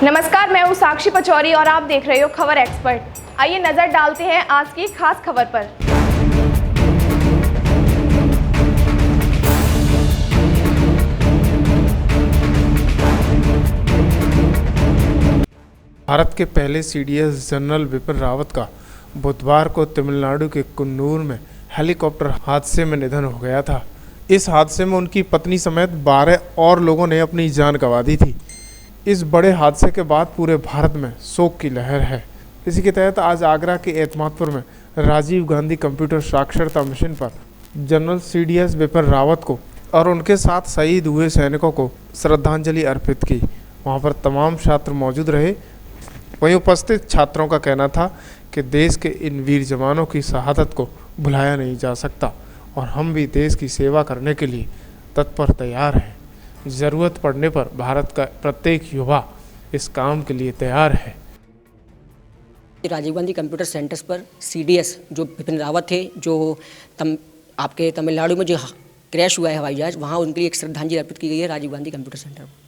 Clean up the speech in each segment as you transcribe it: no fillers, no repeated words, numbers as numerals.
नमस्कार, मैं हूँ साक्षी पचौरी और आप देख रहे हो खबर एक्सपर्ट। आइए नजर डालते हैं आज की खास खबर पर। भारत के पहले सीडीएस जनरल विपिन रावत का बुधवार को तमिलनाडु के कुन्नूर में हेलीकॉप्टर हादसे में निधन हो गया था। इस हादसे में उनकी पत्नी समेत 12 और लोगों ने अपनी जान गंवा दी थी। इस बड़े हादसे के बाद पूरे भारत में शोक की लहर है। इसी के तहत आज आगरा के एतमादपुर में राजीव गांधी कंप्यूटर साक्षरता मिशन पर जनरल सीडीएस विपिन रावत को और उनके साथ शहीद हुए सैनिकों को श्रद्धांजलि अर्पित की। वहां पर तमाम छात्र मौजूद रहे। वहीं उपस्थित छात्रों का कहना था कि देश के इन वीर जवानों की शहादत को भुलाया नहीं जा सकता और हम भी देश की सेवा करने के लिए तत्पर तैयार हैं। ज़रूरत पड़ने पर भारत का प्रत्येक युवा इस काम के लिए तैयार है। राजीव गांधी कंप्यूटर सेंटर्स पर सीडीएस जो विपिन रावत थे, जो आपके तमिलनाडु में जो क्रैश हुआ है हवाई जहाज, वहाँ उनके लिए एक श्रद्धांजलि अर्पित की गई है राजीव गांधी कंप्यूटर सेंटर पर।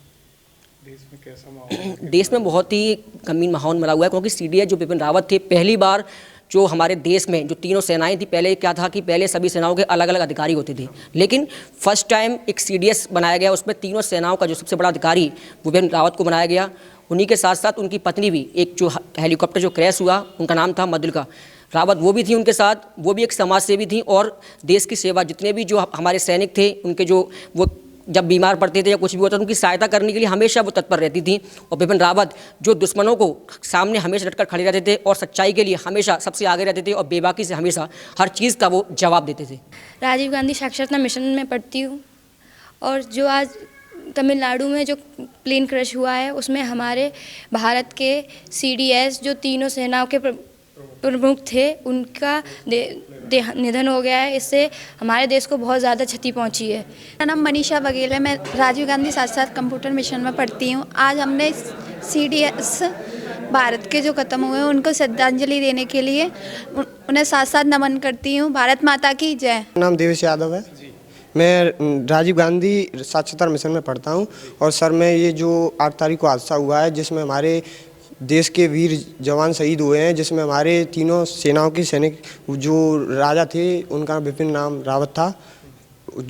देश में कैसा माहौल? देश में बहुत ही गमीन माहौल बना हुआ है, क्योंकि सीडीएस जो विपिन रावत थे, पहली बार जो हमारे देश में जो तीनों सेनाएं थी, पहले क्या था कि पहले सभी सेनाओं के अलग अलग अधिकारी होते थे, लेकिन फर्स्ट टाइम एक सीडीएस बनाया गया। उसमें तीनों सेनाओं का जो सबसे बड़ा अधिकारी विपिन रावत को बनाया गया। उन्हीं के साथ साथ उनकी पत्नी भी, एक जो हेलीकॉप्टर जो क्रैश हुआ उनका नाम था मधुलिका रावत, वो भी थी उनके साथ। वो भी एक समाज सेवी थी और देश की सेवा, जितने भी जो हमारे सैनिक थे उनके जो वो जब बीमार पड़ते थे या कुछ भी होता था, उनकी सहायता करने के लिए हमेशा वो तत्पर रहती थी। और विपिन रावत जो दुश्मनों को सामने हमेशा डटकर खड़े रहते थे और सच्चाई के लिए हमेशा सबसे आगे रहते थे और बेबाकी से हमेशा हर चीज़ का वो जवाब देते थे। राजीव गांधी साक्षरता मिशन में पढ़ती हूँ और जो आज तमिलनाडु में जो प्लेन क्रैश हुआ है उसमें हमारे भारत के सीडीएस जो तीनों सेनाओं के प्रमुख थे, उनका निधन हो गया है। इससे हमारे देश को बहुत ज़्यादा क्षति पहुंची है। मेरा नाम मनीषा बघेल है। मैं राजीव गांधी साक्षरता कंप्यूटर मिशन में पढ़ती हूं। आज हमने सीडीएस भारत के जो खत्म हुए हैं उनको श्रद्धांजलि देने के लिए उन्हें साथ साथ नमन करती हूं। भारत माता की जय। मेरा नाम देवेश यादव है। मैं राजीव गांधी साक्षरता मिशन में पढ़ता हूं और सर मैं ये जो 8 तारीख को हादसा हुआ है जिसमें हमारे देश के वीर जवान शहीद हुए हैं, जिसमें हमारे तीनों सेनाओं के सैनिक जो राजा थे उनका विपिन नाम रावत था,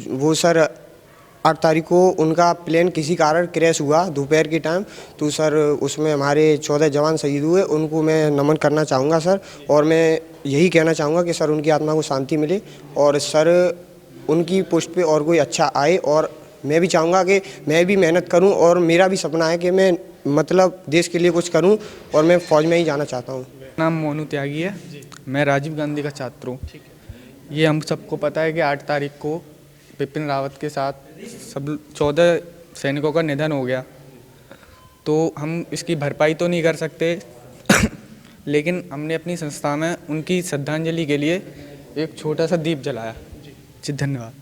वो सर 8 तारीख को उनका प्लेन किसी कारण क्रैश हुआ दोपहर के टाइम, तो सर उसमें हमारे 14 जवान शहीद हुए। उनको मैं नमन करना चाहूँगा सर, और मैं यही कहना चाहूँगा कि सर उनकी आत्मा को शांति मिले और सर उनकी पोस्ट पे और कोई अच्छा आए। और मैं भी चाहूँगा कि मैं भी मेहनत करूँ और मेरा भी सपना है कि मैं मतलब देश के लिए कुछ करूं और मैं फौज में ही जाना चाहता हूं। नाम मोनू त्यागी है। मैं राजीव गांधी का छात्र हूँ। ये हम सबको पता है कि 8 तारीख को विपिन रावत के साथ सब 14 सैनिकों का निधन हो गया, तो हम इसकी भरपाई तो नहीं कर सकते लेकिन हमने अपनी संस्था में उनकी श्रद्धांजलि के लिए एक छोटा सा दीप जलाया। जी धन्यवाद।